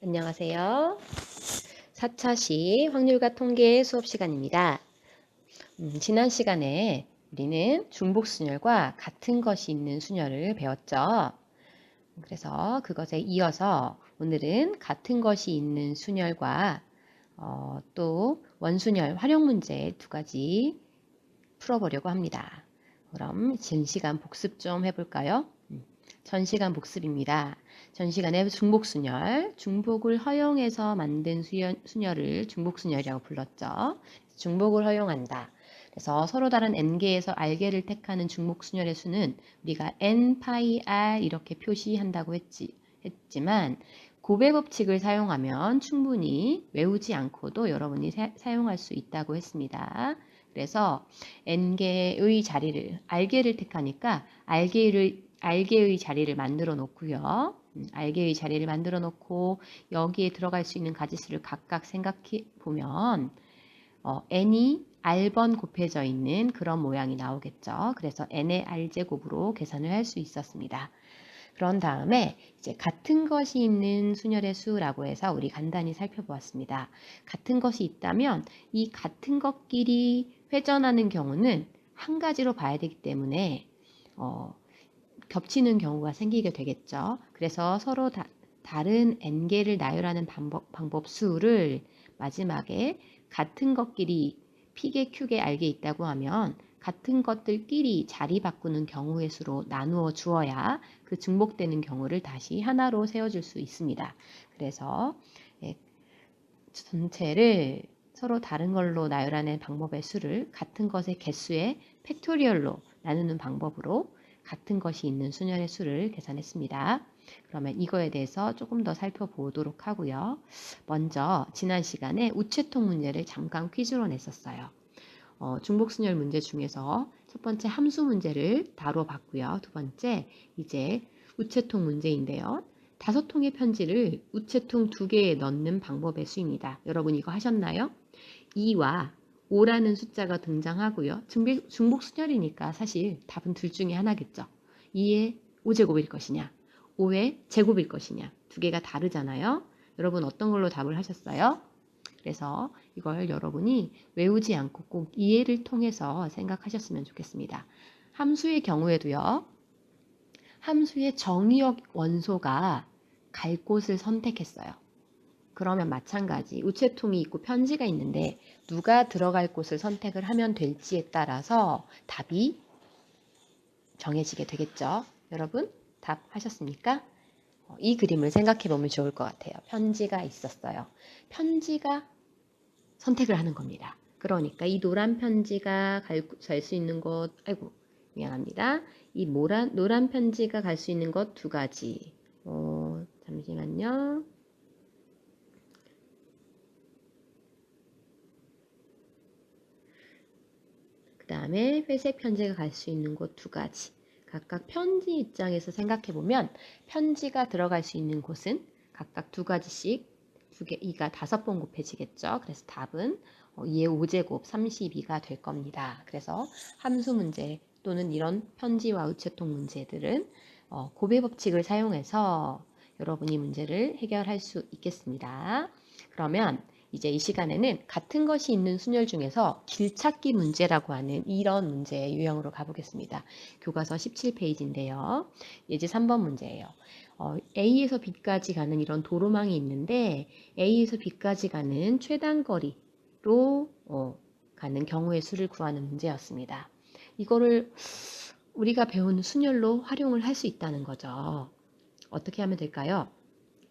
안녕하세요. 4차시 확률과 통계 수업 시간입니다. 지난 시간에 우리는 중복순열과 같은 것이 있는 순열을 배웠죠. 그래서 그것에 이어서 오늘은 같은 것이 있는 순열과 또 원순열 활용 문제 두 가지 풀어보려고 합니다. 그럼 전 시간 복습 좀 해볼까요? 전 시간 복습입니다. 전 시간에 중복순열, 중복을 허용해서 만든 순열을 중복순열이라고 불렀죠. 중복을 허용한다. 그래서 서로 다른 n개에서 r개를 택하는 중복순열의 수는 우리가 n, 파이, r 이렇게 표시한다고 했지만 곱의 법칙을 사용하면 충분히 외우지 않고도 여러분이 사용할 수 있다고 했습니다. 그래서 n개의 자리를 r개를 택하니까 r개의 자리를 만들어 놓고요. r개의 자리를 만들어 놓고 여기에 들어갈 수 있는 가지수를 각각 생각해 보면 n이 r번 곱해져 있는 그런 모양이 나오겠죠. 그래서 n의 r제곱으로 계산을 할 수 있었습니다. 그런 다음에 이제 같은 것이 있는 순열의 수라고 해서 우리 간단히 살펴보았습니다. 같은 것이 있다면 이 같은 것끼리 회전하는 경우는 한 가지로 봐야 되기 때문에 겹치는 경우가 생기게 되겠죠. 그래서 서로 다른 n개를 나열하는 방법 수를 마지막에 같은 것끼리 P개, Q개, R개 있다고 하면 같은 것들끼리 자리 바꾸는 경우의 수로 나누어 주어야 그 중복되는 경우를 다시 하나로 세워줄 수 있습니다. 그래서 전체를 서로 다른 걸로 나열하는 방법의 수를 같은 것의 개수의 팩토리얼로 나누는 방법으로 같은 것이 있는 순열의 수를 계산했습니다. 그러면 이거에 대해서 조금 더 살펴보도록 하고요. 먼저 지난 시간에 우체통 문제를 잠깐 퀴즈로 냈었어요. 중복순열 문제 중에서 첫 번째 함수 문제를 다뤄봤고요. 두 번째 이제 우체통 문제인데요. 5통의 편지를 우체통 2개에 넣는 방법의 수입니다. 여러분 이거 하셨나요? 2와 5라는 숫자가 등장하고요. 중복순열이니까 사실 답은 둘 중에 하나겠죠. 2의 5제곱일 것이냐 5의 제곱일 것이냐 두 개가 다르잖아요. 여러분 어떤 걸로 답을 하셨어요? 그래서 이걸 여러분이 외우지 않고 꼭 이해를 통해서 생각하셨으면 좋겠습니다. 함수의 경우에도요. 함수의 정의역 원소가 갈 곳을 선택했어요. 그러면 마찬가지 우체통이 있고 편지가 있는데 누가 들어갈 곳을 선택을 하면 될지에 따라서 답이 정해지게 되겠죠. 여러분 답 하셨습니까? 이 그림을 생각해 보면 좋을 것 같아요. 편지가 있었어요. 편지가 선택을 하는 겁니다. 그러니까 이 노란 편지가 갈 수 있는 곳, 아이고 미안합니다. 이 노란 편지가 갈 수 있는 곳 두 가지. 잠시만요. 그 다음에 회색 편지가 갈 수 있는 곳 두 가지. 각각 편지 입장에서 생각해 보면 편지가 들어갈 수 있는 곳은 각각 두 가지씩 2가 5번 곱해지겠죠. 그래서 답은 2의 5제곱 32가 될 겁니다. 그래서 함수 문제 또는 이런 편지와 우체통 문제들은 곱의 법칙을 사용해서 여러분이 문제를 해결할 수 있겠습니다. 그러면 이제 이 시간에는 같은 것이 있는 순열 중에서 길찾기 문제라고 하는 이런 문제의 유형으로 가보겠습니다. 교과서 17페이지인데요. 예제 3번 문제예요. A에서 B까지 가는 이런 도로망이 있는데 A에서 B까지 가는 최단 거리로 가는 경우의 수를 구하는 문제였습니다. 이거를 우리가 배운 순열로 활용을 할 수 있다는 거죠. 어떻게 하면 될까요?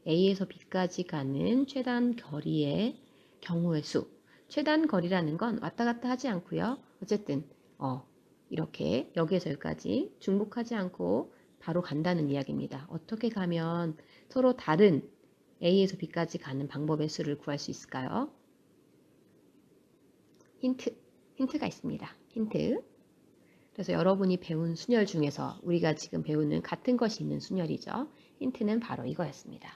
A에서 B까지 가는 최단 거리의 경우의 수. 최단 거리라는 건 왔다 갔다 하지 않고요. 어쨌든 이렇게 여기에서 여기까지 중복하지 않고 바로 간다는 이야기입니다. 어떻게 가면 서로 다른 A에서 B까지 가는 방법의 수를 구할 수 있을까요? 힌트가 있습니다. 힌트. 그래서 여러분이 배운 순열 중에서 우리가 지금 배우는 같은 것이 있는 순열이죠. 힌트는 바로 이거였습니다.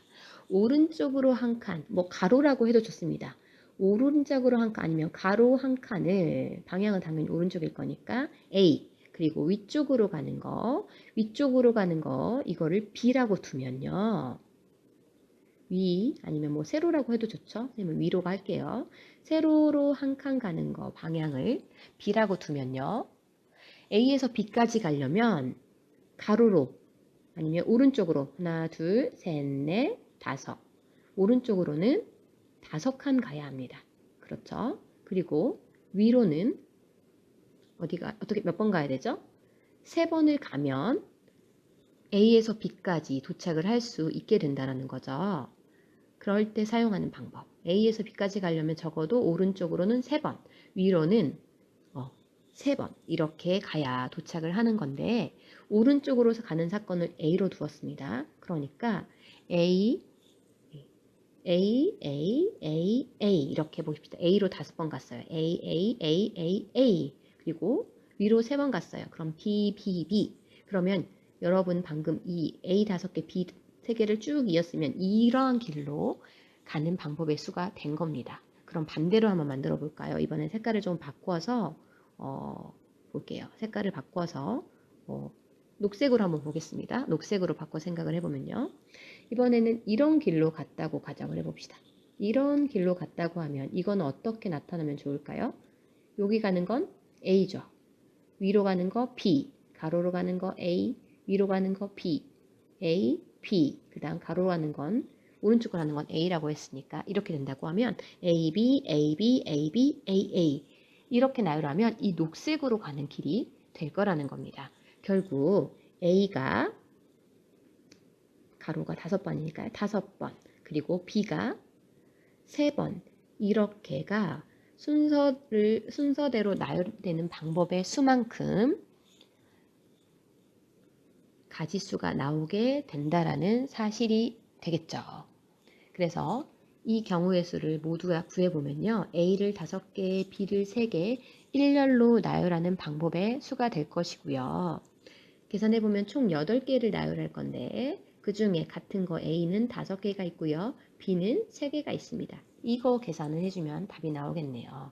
오른쪽으로 한 칸, 뭐 가로라고 해도 좋습니다. 오른쪽으로 한 칸 아니면 가로 한 칸을 방향은 당연히 오른쪽일 거니까 A 그리고 위쪽으로 가는 거 이거를 B라고 두면요. 위 아니면 뭐 세로라고 해도 좋죠. 선생님은 위로가 할게요. 세로로 한 칸 가는 거 방향을 B라고 두면요. A에서 B까지 가려면 가로로 아니면 오른쪽으로 하나, 둘, 셋, 넷, 다섯. 오른쪽으로는 5칸 가야 합니다. 그렇죠? 그리고 위로는 어떻게 몇 번 가야 되죠? 3번을 가면 A에서 B까지 도착을 할 수 있게 된다는 거죠. 그럴 때 사용하는 방법. A에서 B까지 가려면 적어도 오른쪽으로는 3번, 위로는 3번 이렇게 가야 도착을 하는 건데 오른쪽으로 가는 사건을 A로 두었습니다. 그러니까 A, 이렇게 보십시다. A로 5번 갔어요. A. 그리고 위로 3번 갔어요. 그럼 B. 그러면 여러분 방금 이 A 5개, B 3개를 쭉 이었으면 이러한 길로 가는 방법의 수가 된 겁니다. 그럼 반대로 한번 만들어 볼까요? 이번엔 색깔을 좀 바꿔서 볼게요. 색깔을 바꿔서 녹색으로 한번 보겠습니다. 녹색으로 바꿔 생각을 해보면요. 이번에는 이런 길로 갔다고 가정을 해봅시다. 이런 길로 갔다고 하면 이건 어떻게 나타나면 좋을까요? 여기 가는 건 A죠. 위로 가는 거 B, 가로로 가는 거 A, 위로 가는 거 B, A, B, 그 다음 가로로 가는 건 오른쪽으로 가는 건 A라고 했으니까 이렇게 된다고 하면 AB, AA 이렇게 나열하면 이 녹색으로 가는 길이 될 거라는 겁니다. 결국 A가 가로가 5번이니까요. 5번. 그리고 B가 3번. 이렇게가 순서대로 나열되는 방법의 수만큼 가지수가 나오게 된다라는 사실이 되겠죠. 그래서 이 경우의 수를 모두 구해보면요. A를 5개, B를 3개, 일렬로 나열하는 방법의 수가 될 것이고요. 계산해보면 총 8개를 나열할 건데 그 중에 같은 거 A는 5개가 있고요. B는 3개가 있습니다. 이거 계산을 해주면 답이 나오겠네요.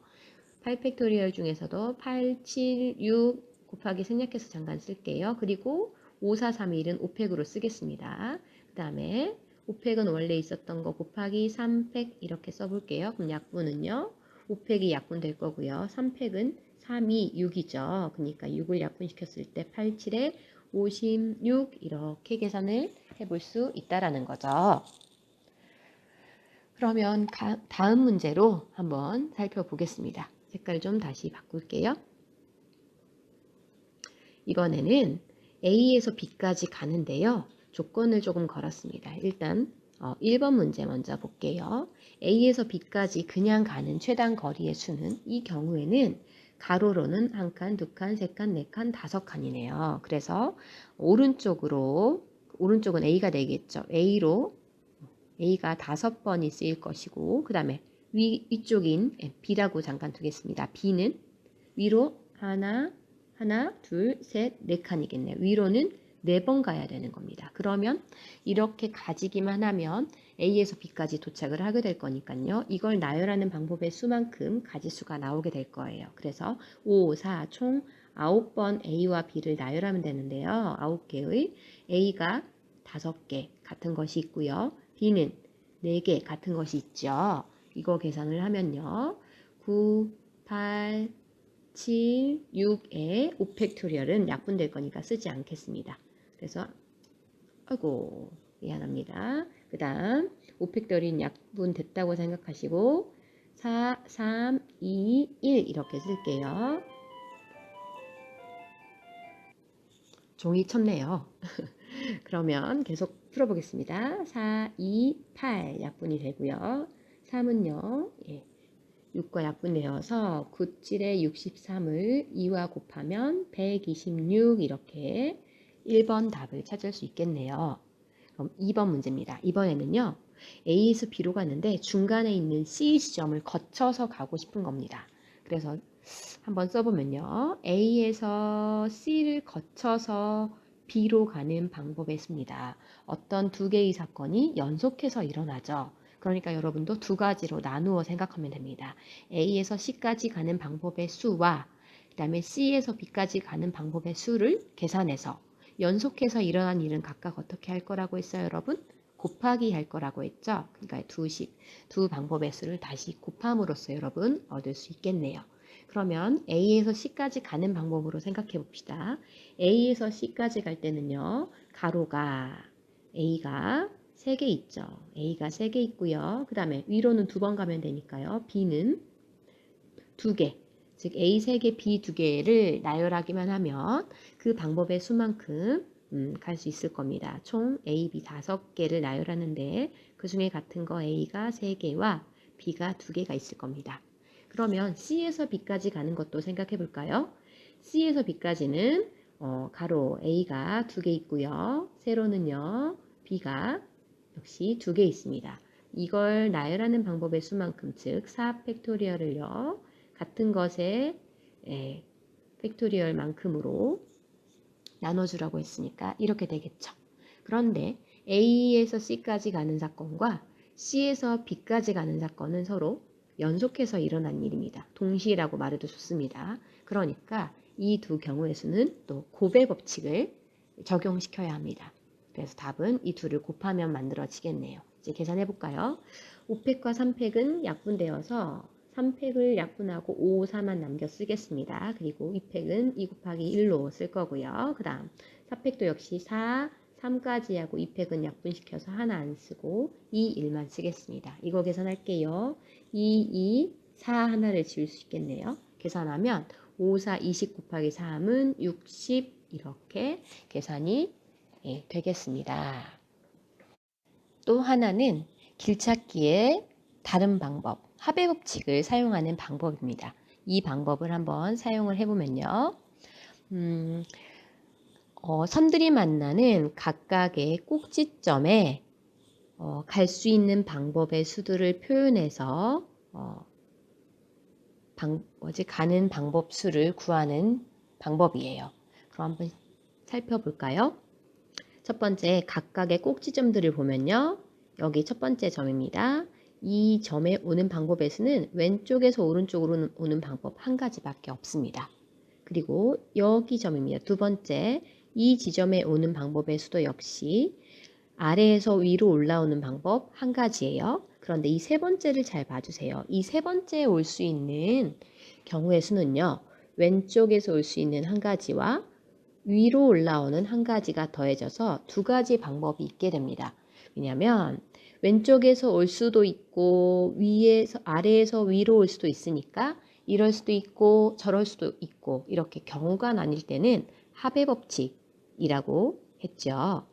8팩토리얼 중에서도 8, 7, 6 곱하기 생략해서 잠깐 쓸게요. 그리고 5, 4, 3, 1은 5팩으로 쓰겠습니다. 그 다음에 5팩은 원래 있었던 거 곱하기 3팩 이렇게 써볼게요. 그럼 약분은요. 5팩이 약분 될 거고요. 3팩은 3이 6이죠. 그러니까 6을 약분시켰을 때 8, 7에 56 이렇게 계산을 해볼 수 있다라는 거죠. 그러면 다음 문제로 한번 살펴보겠습니다. 색깔 좀 다시 바꿀게요. 이번에는 A에서 B까지 가는데요. 조건을 조금 걸었습니다. 일단 1번 문제 먼저 볼게요. A에서 B까지 그냥 가는 최단 거리의 수는 이 경우에는 가로로는 1칸, 2칸, 3칸, 4칸, 5칸이네요. 그래서 오른쪽은 A가 되겠죠. A가 5번이 쓰일 것이고 그 다음에 위쪽인 B라고 잠깐 두겠습니다. B는 위로 하나, 둘, 셋, 4칸이겠네요. 위로는 4번 가야 되는 겁니다. 그러면 이렇게 가지기만 하면 A에서 B까지 도착을 하게 될 거니까요. 이걸 나열하는 방법의 수만큼 가지수가 나오게 될 거예요. 그래서 5, 4, 총 9번 A와 B를 나열하면 되는데요. 9개의 A가 5개 같은 것이 있고요. B는 4개 같은 것이 있죠. 이거 계산을 하면요. 9, 8, 7, 6에 5팩토리얼은 약분될 거니까 쓰지 않겠습니다. 그래서 미안합니다. 그 다음 5팩토리얼 약분됐다고 생각하시고 4, 3, 2, 1 이렇게 쓸게요. 종이 쳤네요. 그러면 계속 풀어보겠습니다. 4, 2, 8 약분이 되고요. 3은요. 6과 약분되어서 9, 7에 63을 2와 곱하면 126 이렇게 1번 답을 찾을 수 있겠네요. 그럼 2번 문제입니다. 이번에는요. A에서 B로 가는데 중간에 있는 C 지점을 거쳐서 가고 싶은 겁니다. 그래서 한번 써보면요. A에서 C를 거쳐서 B로 가는 방법의 수입니다. 어떤 두 개의 사건이 연속해서 일어나죠. 그러니까 여러분도 두 가지로 나누어 생각하면 됩니다. A에서 C까지 가는 방법의 수와 그 다음에 C에서 B까지 가는 방법의 수를 계산해서 연속해서 일어난 일은 각각 어떻게 할 거라고 했어요, 여러분? 곱하기 할 거라고 했죠. 그러니까 두 방법의 수를 다시 곱함으로써 여러분 얻을 수 있겠네요. 그러면 A에서 C까지 가는 방법으로 생각해 봅시다. A에서 C까지 갈 때는요. 가로가 A가 3개 있죠. A가 3개 있고요. 그 다음에 위로는 2번 가면 되니까요. B는 2개. 즉 A 3개, B 2개를 나열하기만 하면 그 방법의 수만큼 갈 수 있을 겁니다. 총 A, B 5개를 나열하는데 그 중에 같은 거 A가 3개와 B가 2개가 있을 겁니다. 그러면 C에서 B까지 가는 것도 생각해 볼까요? C에서 B까지는 가로 A가 2개 있고요. 세로는요. B가 역시 2개 있습니다. 이걸 나열하는 방법의 수만큼 즉 4 팩토리얼을요. 같은 것의 팩토리얼만큼으로 나눠주라고 했으니까 이렇게 되겠죠. 그런데 A에서 C까지 가는 사건과 C에서 B까지 가는 사건은 서로 연속해서 일어난 일입니다. 동시라고 말해도 좋습니다. 그러니까 이 두 경우의 수는 또 곱의 법칙을 적용시켜야 합니다. 그래서 답은 이 둘을 곱하면 만들어지겠네요. 이제 계산해 볼까요? 5팩과 3팩은 약분되어서 3팩을 약분하고 5, 4만 남겨 쓰겠습니다. 그리고 2팩은 2 곱하기 1로 쓸 거고요. 그 다음 4팩도 역시 4, 3까지 하고 2팩은 약분시켜서 하나 안 쓰고 2, 1만 쓰겠습니다. 이거 계산할게요. 2, 4 하나를 지울 수 있겠네요. 계산하면 5, 4, 20 곱하기 3은 60 이렇게 계산이 되겠습니다. 또 하나는 길찾기의 다른 방법, 합의 법칙을 사용하는 방법입니다. 이 방법을 한번 사용을 해보면요. 선들이 만나는 각각의 꼭지점에 갈 수 있는 방법의 수들을 표현해서 가는 방법 수를 구하는 방법이에요. 그럼 한번 살펴볼까요? 첫 번째 각각의 꼭지점들을 보면요. 여기 첫 번째 점입니다. 이 점에 오는 방법의 수는 왼쪽에서 오른쪽으로 오는 방법 한 가지밖에 없습니다. 그리고 여기 점입니다. 두 번째, 이 지점에 오는 방법의 수도 역시 아래에서 위로 올라오는 방법 한 가지예요. 그런데 이 세 번째를 잘 봐주세요. 이 세 번째에 올 수 있는 경우의 수는요. 왼쪽에서 올 수 있는 한 가지와 위로 올라오는 한 가지가 더해져서 두 가지 방법이 있게 됩니다. 왜냐하면 왼쪽에서 올 수도 있고 아래에서 위로 올 수도 있으니까 이럴 수도 있고 저럴 수도 있고 이렇게 경우가 나뉠 때는 합의 법칙이라고 했죠.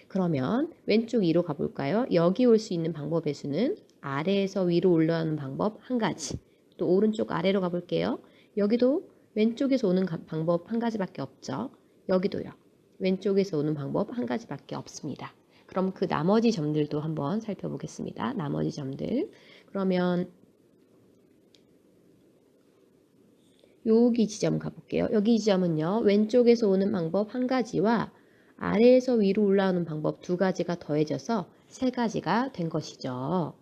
그러면 왼쪽 위로 가볼까요? 여기 올 수 있는 방법의 수는 아래에서 위로 올라오는 방법 한 가지. 또 오른쪽 아래로 가볼게요. 여기도 왼쪽에서 오는 방법 한 가지밖에 없죠. 여기도요. 왼쪽에서 오는 방법 한 가지밖에 없습니다. 그럼 그 나머지 점들도 한번 살펴보겠습니다. 나머지 점들. 그러면 여기 지점 가볼게요. 여기 지점은요. 왼쪽에서 오는 방법 한 가지와 아래에서 위로 올라오는 방법 두 가지가 더해져서 세 가지가 된 것이죠.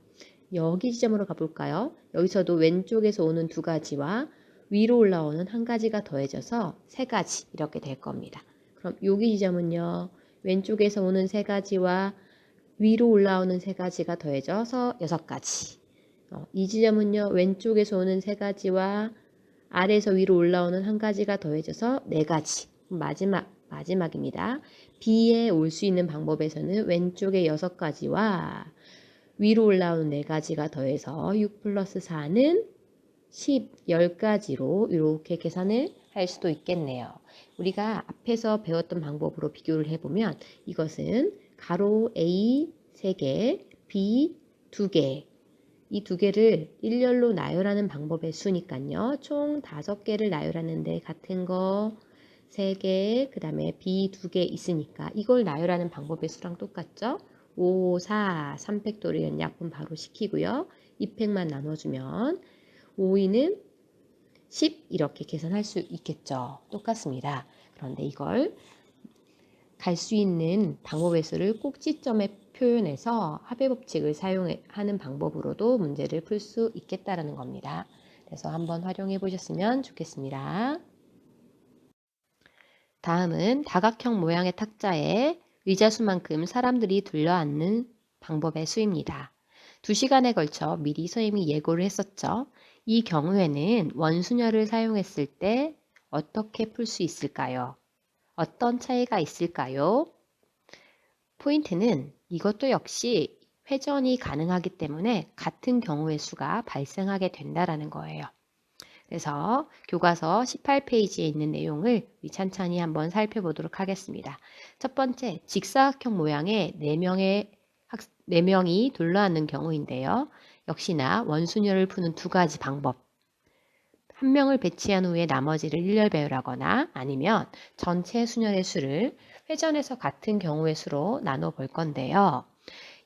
여기 지점으로 가볼까요? 여기서도 왼쪽에서 오는 두 가지와 위로 올라오는 한 가지가 더해져서 세 가지 이렇게 될 겁니다. 그럼 여기 지점은요. 왼쪽에서 오는 세 가지와 위로 올라오는 세 가지가 더해져서 6가지. 이 지점은요. 왼쪽에서 오는 세 가지와 아래에서 위로 올라오는 한 가지가 더해져서 4가지. 마지막입니다. B에 올 수 있는 방법에서는 왼쪽에 6가지와 위로 올라오는 4가지가 더해서 6 플러스 4는 10가지로 이렇게 계산을 할 수도 있겠네요. 우리가 앞에서 배웠던 방법으로 비교를 해보면 이것은 가로 A 3개, B 2개 이 두 개를 일렬로 나열하는 방법의 수니까요. 총 5개를 나열하는데 같은 거 3개, 그 다음에 B 2개 있으니까 이걸 나열하는 방법의 수랑 똑같죠? 5, 4, 3팩토리얼 약분 바로 시키고요. 2팩만 나눠주면 5, 2는 10 이렇게 계산할 수 있겠죠. 똑같습니다. 그런데 이걸 갈 수 있는 방법의 수를 꼭지점에 표현해서 합의 법칙을 사용하는 방법으로도 문제를 풀 수 있겠다라는 겁니다. 그래서 한번 활용해 보셨으면 좋겠습니다. 다음은 다각형 모양의 탁자에 의자수만큼 사람들이 둘러앉는 방법의 수입니다. 2시간에 걸쳐 미리 선생님이 예고를 했었죠. 이 경우에는 원순열을 사용했을 때 어떻게 풀 수 있을까요? 어떤 차이가 있을까요? 포인트는 이것도 역시 회전이 가능하기 때문에 같은 경우의 수가 발생하게 된다라는 거예요. 그래서 교과서 18페이지에 있는 내용을 찬찬히 한번 살펴보도록 하겠습니다. 첫 번째, 직사각형 모양의 4명이 둘러앉는 경우인데요. 역시나 원순열을 푸는 두 가지 방법. 한 명을 배치한 후에 나머지를 일렬 배열하거나 아니면 전체 순열의 수를 회전해서 같은 경우의 수로 나눠 볼 건데요.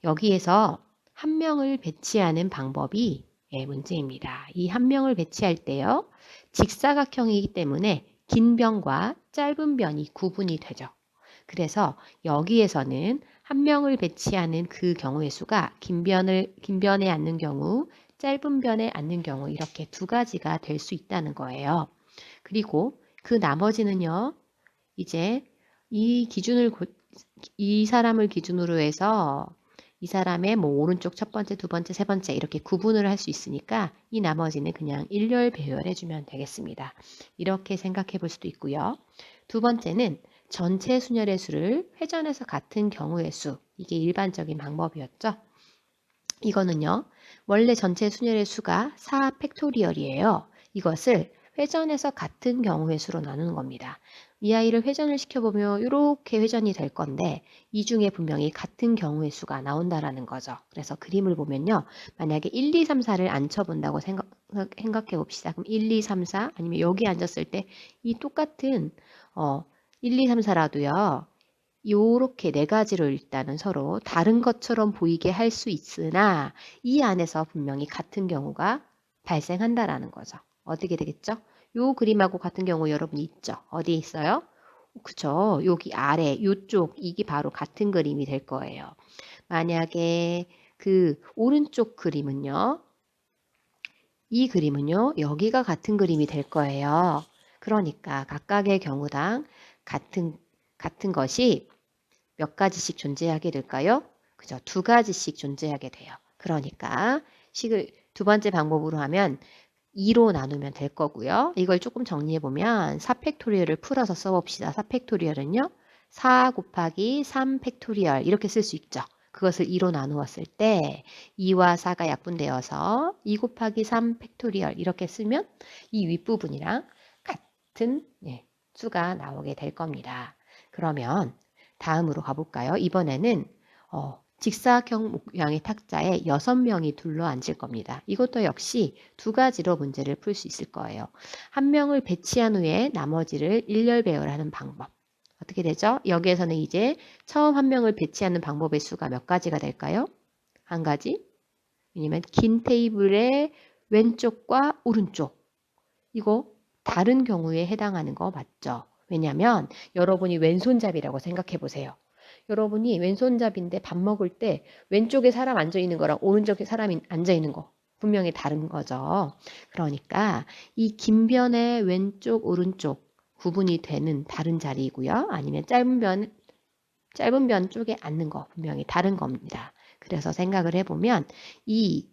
여기에서 한 명을 배치하는 방법이 문제입니다. 이 한 명을 배치할 때요. 직사각형이기 때문에 긴 변과 짧은 변이 구분이 되죠. 그래서 여기에서는 한 명을 배치하는 그 경우의 수가 긴 변에 앉는 경우, 짧은 변에 앉는 경우 이렇게 두 가지가 될 수 있다는 거예요. 그리고 그 나머지는요. 이제 이 사람을 기준으로 해서 이 사람의 뭐 오른쪽 첫 번째, 두 번째, 세 번째 이렇게 구분을 할 수 있으니까 이 나머지는 그냥 일렬 배열해 주면 되겠습니다. 이렇게 생각해 볼 수도 있고요. 두 번째는 전체 순열의 수를 회전해서 같은 경우의 수. 이게 일반적인 방법이었죠. 이거는요. 원래 전체 순열의 수가 4 팩토리얼이에요. 이것을 회전해서 같은 경우의 수로 나누는 겁니다. 이 아이를 회전을 시켜보면 이렇게 회전이 될 건데 이 중에 분명히 같은 경우의 수가 나온다라는 거죠. 그래서 그림을 보면요. 만약에 1, 2, 3, 4를 앉혀본다고 생각해 봅시다. 그럼 1, 2, 3, 4 아니면 여기 앉았을 때 이 똑같은 1, 2, 3, 4라도요. 요렇게 네 가지로 일단은 서로 다른 것처럼 보이게 할 수 있으나 이 안에서 분명히 같은 경우가 발생한다라는 거죠. 어떻게 되겠죠? 요 그림하고 같은 경우 여러분 있죠? 어디에 있어요? 그쵸? 여기 아래 요쪽 이게 바로 같은 그림이 될 거예요. 만약에 그 오른쪽 그림은요. 이 그림은요. 여기가 같은 그림이 될 거예요. 그러니까 각각의 경우당 같은 것이 몇 가지씩 존재하게 될까요? 그죠? 두 가지씩 존재하게 돼요. 그러니까 식을 두 번째 방법으로 하면 2로 나누면 될 거고요. 이걸 조금 정리해보면 4팩토리얼을 풀어서 써봅시다. 4팩토리얼은요. 4 곱하기 3 팩토리얼 이렇게 쓸 수 있죠. 그것을 2로 나누었을 때 2와 4가 약분되어서 2 곱하기 3 팩토리얼 이렇게 쓰면 이 윗부분이랑 같은 수가 나오게 될 겁니다. 그러면 다음으로 가볼까요? 이번에는 직사각형 모양의 탁자에 6명이 둘러앉을 겁니다. 이것도 역시 두 가지로 문제를 풀 수 있을 거예요. 한 명을 배치한 후에 나머지를 일렬 배열하는 방법. 어떻게 되죠? 여기에서는 이제 처음 한 명을 배치하는 방법의 수가 몇 가지가 될까요? 한 가지? 왜냐면 긴 테이블의 왼쪽과 오른쪽. 이거 다른 경우에 해당하는 거 맞죠? 왜냐면 여러분이 왼손잡이라고 생각해 보세요. 여러분이 왼손잡이인데 밥 먹을 때 왼쪽에 사람 앉아 있는 거랑 오른쪽에 사람이 앉아 있는 거 분명히 다른 거죠. 그러니까 이 긴 변의 왼쪽, 오른쪽 구분이 되는 다른 자리이고요. 아니면 짧은 변 쪽에 앉는 거 분명히 다른 겁니다. 그래서 생각을 해보면 이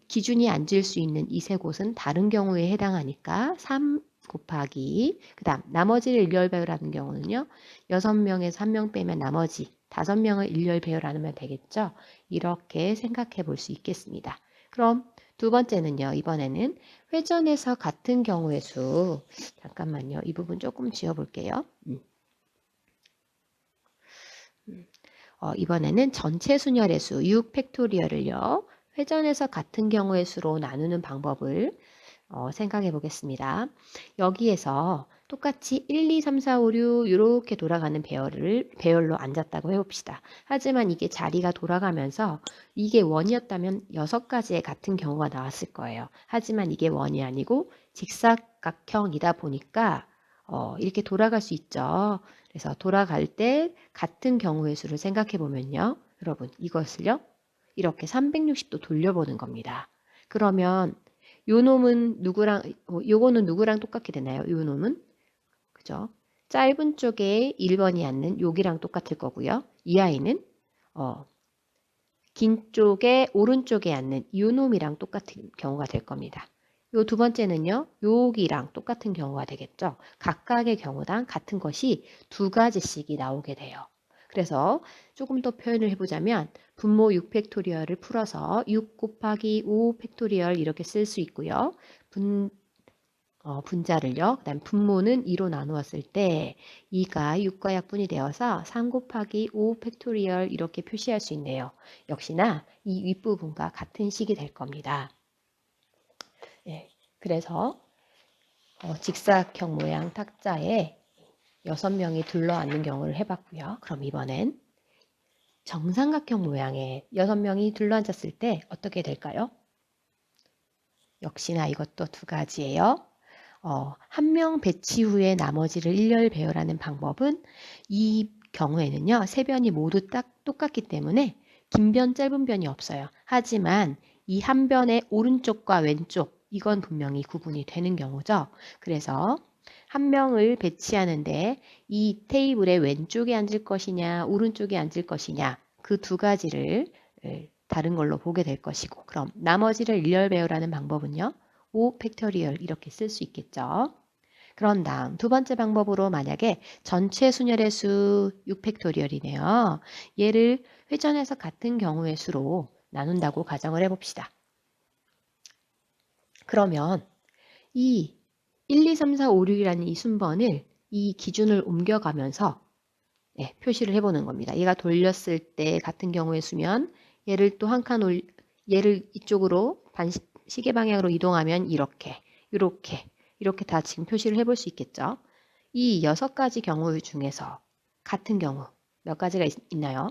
기준이 앉을 수 있는 이 세 곳은 다른 경우에 해당하니까 3 곱하기 그 다음 나머지를 일렬 배열하는 경우는요. 6명에서 1명 빼면 나머지 5명을 일렬 배열하면 되겠죠. 이렇게 생각해 볼 수 있겠습니다. 그럼 두 번째는요. 이번에는 회전해서 같은 경우의 수 잠깐만요. 이 부분 조금 지워볼게요. 이번에는 전체 순열의 수 6 팩토리얼을요. 회전해서 같은 경우의 수로 나누는 방법을 생각해 보겠습니다. 여기에서 똑같이 1, 2, 3, 4, 5, 6 이렇게 돌아가는 배열로 앉았다고 해봅시다. 하지만 이게 자리가 돌아가면서 이게 원이었다면 6가지의 같은 경우가 나왔을 거예요. 하지만 이게 원이 아니고 직사각형이다 보니까 이렇게 돌아갈 수 있죠. 그래서 돌아갈 때 같은 경우의 수를 생각해 보면요. 여러분 이것을요. 이렇게 360도 돌려보는 겁니다. 그러면 요 놈은 누구랑 요거는 누구랑 똑같게 되나요? 요 놈은 그죠? 짧은 쪽에 1번이 앉는 여기랑 똑같을 거고요. 이 아이는 긴 쪽에 오른쪽에 앉는 요 놈이랑 똑같은 경우가 될 겁니다. 요 두 번째는요. 여기랑 똑같은 경우가 되겠죠. 각각의 경우당 같은 것이 두 가지씩이 나오게 돼요. 그래서 조금 더 표현을 해보자면 분모 6팩토리얼을 풀어서 6 곱하기 5 팩토리얼 이렇게 쓸 수 있고요. 분자를요. 그다음 분모는 2로 나누었을 때 2가 6과 약분이 되어서 3 곱하기 5 팩토리얼 이렇게 표시할 수 있네요. 역시나 이 윗부분과 같은 식이 될 겁니다. 예, 그래서 직사각형 모양 탁자에 6명이 둘러앉는 경우를 해봤고요. 그럼 이번엔 정삼각형 모양의 6명이 둘러앉았을 때 어떻게 될까요? 역시나 이것도 두 가지예요. 한 명 배치 후에 나머지를 일렬 배열하는 방법은 이 경우에는요. 세 변이 모두 딱 똑같기 때문에 긴 변, 짧은 변이 없어요. 하지만 이 한 변의 오른쪽과 왼쪽 이건 분명히 구분이 되는 경우죠. 그래서 한 명을 배치하는데 이 테이블의 왼쪽에 앉을 것이냐 오른쪽에 앉을 것이냐 그 두 가지를 다른 걸로 보게 될 것이고 그럼 나머지를 일렬 배열하는 방법은요. 5 팩토리얼 이렇게 쓸 수 있겠죠. 그런 다음 두 번째 방법으로 만약에 전체 순열의 수 6 팩토리얼이네요. 얘를 회전해서 같은 경우의 수로 나눈다고 가정을 해봅시다. 그러면 이 1, 2, 3, 4, 5, 6이라는 이 순번을 이 기준을 옮겨가면서 표시를 해보는 겁니다. 얘가 돌렸을 때 같은 경우의 수면 얘를 또 한 칸 얘를 이쪽으로 시계 방향으로 이동하면 이렇게 이렇게 다 지금 표시를 해볼 수 있겠죠. 이 6가지 경우 중에서 같은 경우 몇 가지가 있나요?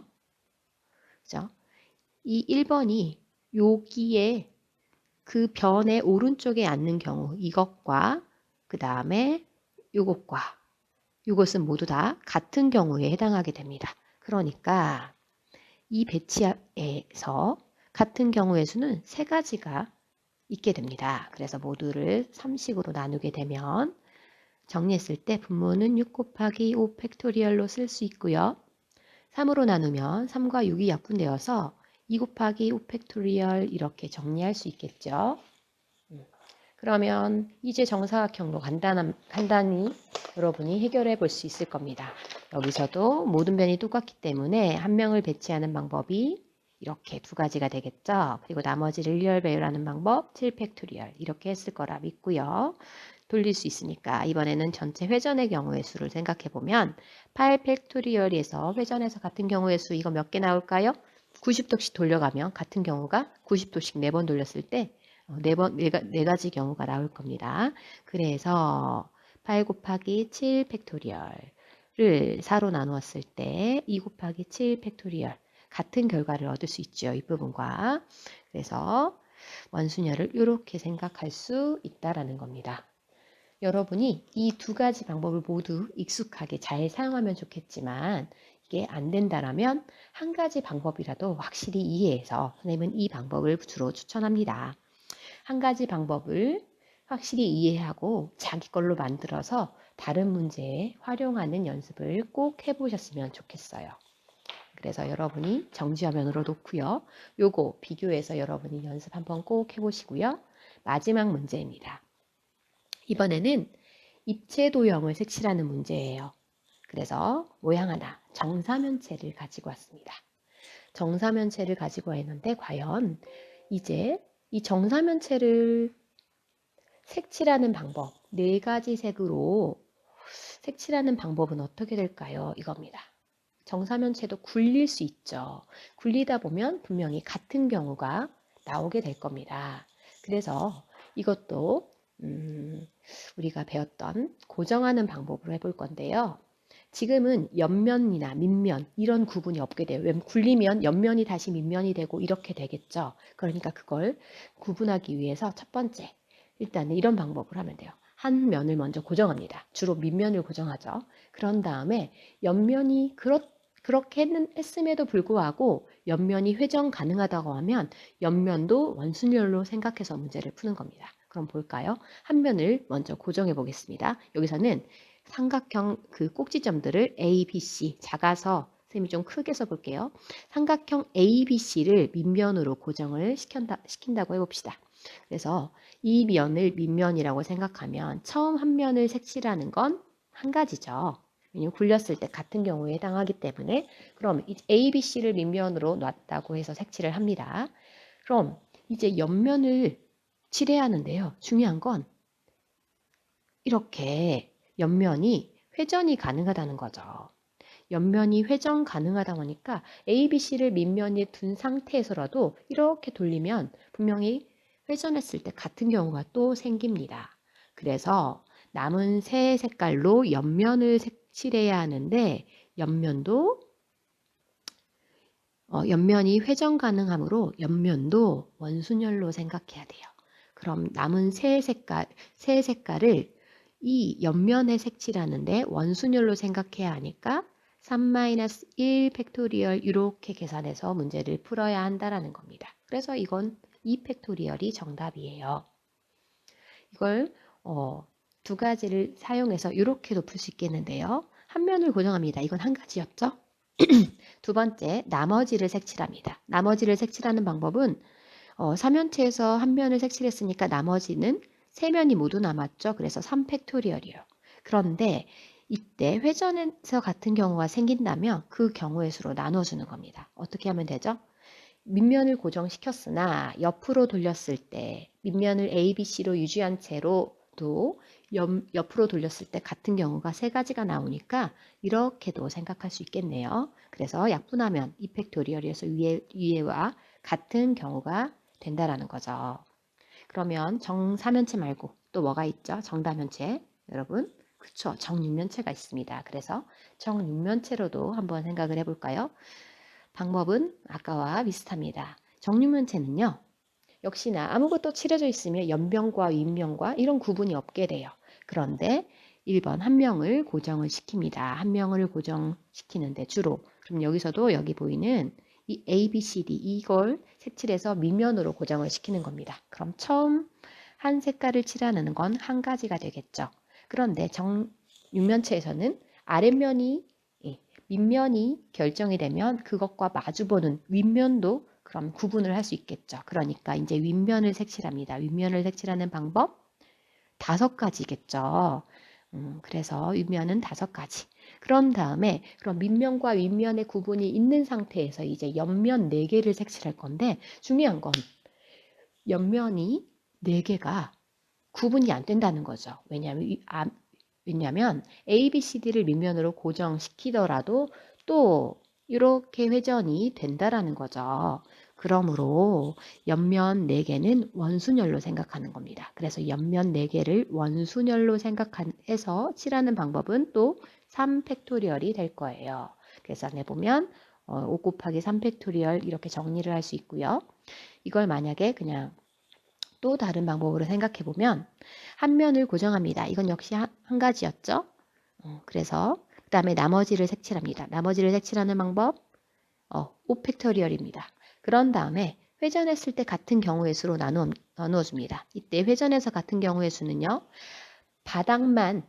그죠? 이 1번이 여기에 그 변의 오른쪽에 앉는 경우 이것과 그 다음에 이것은 모두 다 같은 경우에 해당하게 됩니다. 그러니까 이 배치에서 같은 경우의 수는 3가지가 있게 됩니다. 그래서 모두를 3식으로 나누게 되면 정리했을 때 분모는 6 곱하기 5 팩토리얼로 쓸 수 있고요. 3으로 나누면 3과 6이 약분되어서 2 곱하기 5 팩토리얼 이렇게 정리할 수 있겠죠. 그러면 이제 정사각형도 간단히 여러분이 해결해 볼 수 있을 겁니다. 여기서도 모든 변이 똑같기 때문에 한 명을 배치하는 방법이 이렇게 두 가지가 되겠죠. 그리고 나머지를 일렬 배열하는 방법 7 팩토리얼 이렇게 했을 거라 믿고요. 돌릴 수 있으니까 이번에는 전체 회전의 경우의 수를 생각해 보면 8 팩토리얼에서 회전해서 같은 경우의 수 이거 몇 개 나올까요? 90도씩 돌려가면 같은 경우가 90도씩 4번 돌렸을 때 네 가지 경우가 나올 겁니다. 그래서 8 곱하기 7 팩토리얼을 4로 나누었을 때 2 곱하기 7 팩토리얼 같은 결과를 얻을 수 있죠. 이 부분과. 그래서 원순열을 이렇게 생각할 수 있다라는 겁니다. 여러분이 이 두 가지 방법을 모두 익숙하게 잘 사용하면 좋겠지만 이게 안 된다라면 한 가지 방법이라도 확실히 이해해서 선생님은 이 방법을 주로 추천합니다. 한 가지 방법을 확실히 이해하고 자기 걸로 만들어서 다른 문제에 활용하는 연습을 꼭 해보셨으면 좋겠어요. 그래서 여러분이 정지화면으로 놓고요. 요거 비교해서 여러분이 연습 한번 꼭 해보시고요. 마지막 문제입니다. 이번에는 입체 도형을 색칠하는 문제예요. 그래서 모양 하나, 정사면체를 가지고 왔습니다. 정사면체를 가지고 왔는데 과연 이제 이 정사면체를 색칠하는 방법, 4가지 색으로 색칠하는 방법은 어떻게 될까요? 이겁니다. 정사면체도 굴릴 수 있죠. 굴리다 보면 분명히 같은 경우가 나오게 될 겁니다. 그래서 이것도 우리가 배웠던 고정하는 방법으로 해볼 건데요. 지금은 옆면이나 밑면 이런 구분이 없게 돼요. 왜냐면 굴리면 옆면이 다시 밑면이 되고 이렇게 되겠죠. 그러니까 그걸 구분하기 위해서 첫 번째 일단은 이런 방법을 하면 돼요. 한 면을 먼저 고정합니다. 주로 밑면을 고정하죠. 그런 다음에 옆면이 그렇게 했음에도 불구하고 옆면이 회전 가능하다고 하면 옆면도 원순열로 생각해서 문제를 푸는 겁니다. 그럼 볼까요? 한 면을 먼저 고정해 보겠습니다. 여기서는 삼각형 그 꼭지점들을 A, B, C 작아서 선생님이 좀 크게 써볼게요. 삼각형 ABC를 밑면으로 고정을 시킨다고 해봅시다. 그래서 이 면을 밑면이라고 생각하면 처음 한 면을 색칠하는 건 한 가지죠. 왜냐면 굴렸을 때 같은 경우에 해당하기 때문에. 그럼 ABC를 밑면으로 놨다고 해서 색칠을 합니다. 그럼 이제 옆면을 칠해야 하는데요. 중요한 건 이렇게 옆면이 회전이 가능하다는 거죠. 옆면이 회전 가능하다 보니까 ABC를 밑면에 둔 상태에서라도 이렇게 돌리면 분명히 회전했을 때 같은 경우가 또 생깁니다. 그래서 남은 세 색깔로 옆면을 색칠해야 하는데 옆면도 옆면이 회전 가능하므로 옆면도 원순열로 생각해야 돼요. 그럼 남은 세 색깔을 이 옆면에 색칠하는데 원순열로 생각해야 하니까 3-1 팩토리얼 이렇게 계산해서 문제를 풀어야 한다라는 겁니다. 그래서 이건 2 팩토리얼이 정답이에요. 이걸 두 가지를 사용해서 이렇게도 풀 수 있겠는데요. 한 면을 고정합니다. 이건 한 가지였죠. 두 번째, 나머지를 색칠합니다. 나머지를 색칠하는 방법은 3면체에서 한 면을 색칠했으니까 나머지는 세 면이 모두 남았죠. 그래서 3팩토리얼이에요. 그런데 이때 회전에서 같은 경우가 생긴다면 그 경우의 수로 나눠주는 겁니다. 어떻게 하면 되죠? 밑면을 고정시켰으나 옆으로 돌렸을 때 밑면을 ABC로 유지한 채로도 옆으로 돌렸을 때 같은 경우가 세 가지가 나오니까 이렇게도 생각할 수 있겠네요. 그래서 약분하면 2팩토리얼에서 위에와 같은 경우가 된다라는 거죠. 그러면 정사면체 말고 또 뭐가 있죠? 정다면체. 여러분, 그쵸? 정육면체가 있습니다. 그래서 정육면체로도 한번 생각을 해볼까요? 방법은 아까와 비슷합니다. 정육면체는요. 역시나 아무것도 칠해져 있으면 옆면과 윗면과 이런 구분이 없게 돼요. 그런데 1번 한 명을 고정을 시킵니다. 한 명을 고정시키는데 주로 그럼 여기서도 여기 보이는 이 A, B, C, D 이걸 색칠해서 밑면으로 고정을 시키는 겁니다. 그럼 처음 한 색깔을 칠하는 건 한 가지가 되겠죠. 그런데 정육면체에서는 아랫면이 밑면이 결정이 되면 그것과 마주보는 윗면도 그럼 구분을 할 수 있겠죠. 그러니까 이제 윗면을 색칠합니다. 윗면을 색칠하는 방법 5가지겠죠. 그래서 윗면은 5가지. 그런 다음에 그럼 밑면과 윗면의 구분이 있는 상태에서 이제 옆면 4개를 색칠할 건데 중요한 건 옆면이 4개가 구분이 안 된다는 거죠. 왜냐하면 A, B, C, D를 밑면으로 고정시키더라도 또 이렇게 회전이 된다라는 거죠. 그러므로 옆면 4개는 원순열로 생각하는 겁니다. 그래서 옆면 4개를 원순열로 생각해서 칠하는 방법은 또 3팩토리얼이 될 거예요. 계산해 보면 5 곱하기 3팩토리얼 이렇게 정리를 할 수 있고요. 이걸 만약에 그냥 또 다른 방법으로 생각해 보면 한 면을 고정합니다. 이건 역시 한 가지였죠. 그래서 그 다음에 나머지를 색칠합니다. 나머지를 색칠하는 방법 5팩토리얼입니다. 그런 다음에 회전했을 때 같은 경우의 수로 나누어 줍니다. 이때 회전해서 같은 경우의 수는요. 바닥만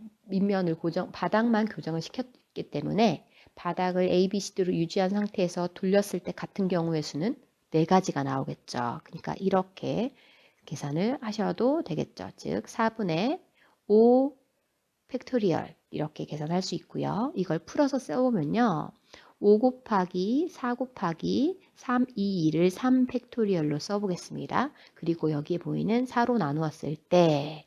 교정을 시켰기 때문에 바닥을 A, B, C로 유지한 상태에서 돌렸을 때 같은 경우의 수는 4가지가 나오겠죠. 그러니까 이렇게 계산을 하셔도 되겠죠. 즉 4분의 5 팩토리얼 이렇게 계산할 수 있고요. 이걸 풀어서 써보면요. 5 곱하기 4 곱하기 3, 2, 2를 3 팩토리얼로 써보겠습니다. 그리고 여기에 보이는 4로 나누었을 때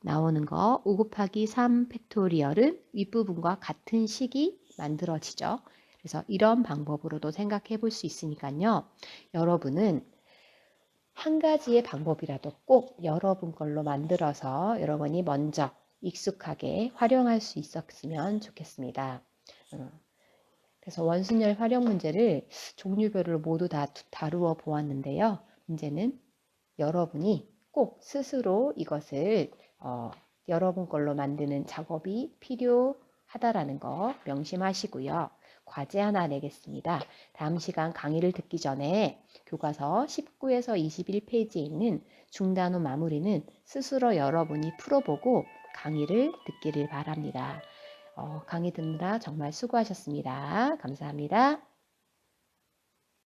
나오는 거 5 곱하기 3 팩토리얼은 윗부분과 같은 식이 만들어지죠. 그래서 이런 방법으로도 생각해 볼 수 있으니까요. 여러분은 한 가지의 방법이라도 꼭 여러분 걸로 만들어서 여러분이 먼저 익숙하게 활용할 수 있었으면 좋겠습니다. 그래서 원순열 활용 문제를 종류별로 모두 다 다루어 보았는데요. 문제는 여러분이 꼭 스스로 이것을 여러분 걸로 만드는 작업이 필요하다라는 거 명심하시고요. 과제 하나 내겠습니다. 다음 시간 강의를 듣기 전에 교과서 19에서 21페이지에 있는 중단후 마무리는 스스로 여러분이 풀어보고 강의를 듣기를 바랍니다. 강의 듣느라 정말 수고하셨습니다. 감사합니다.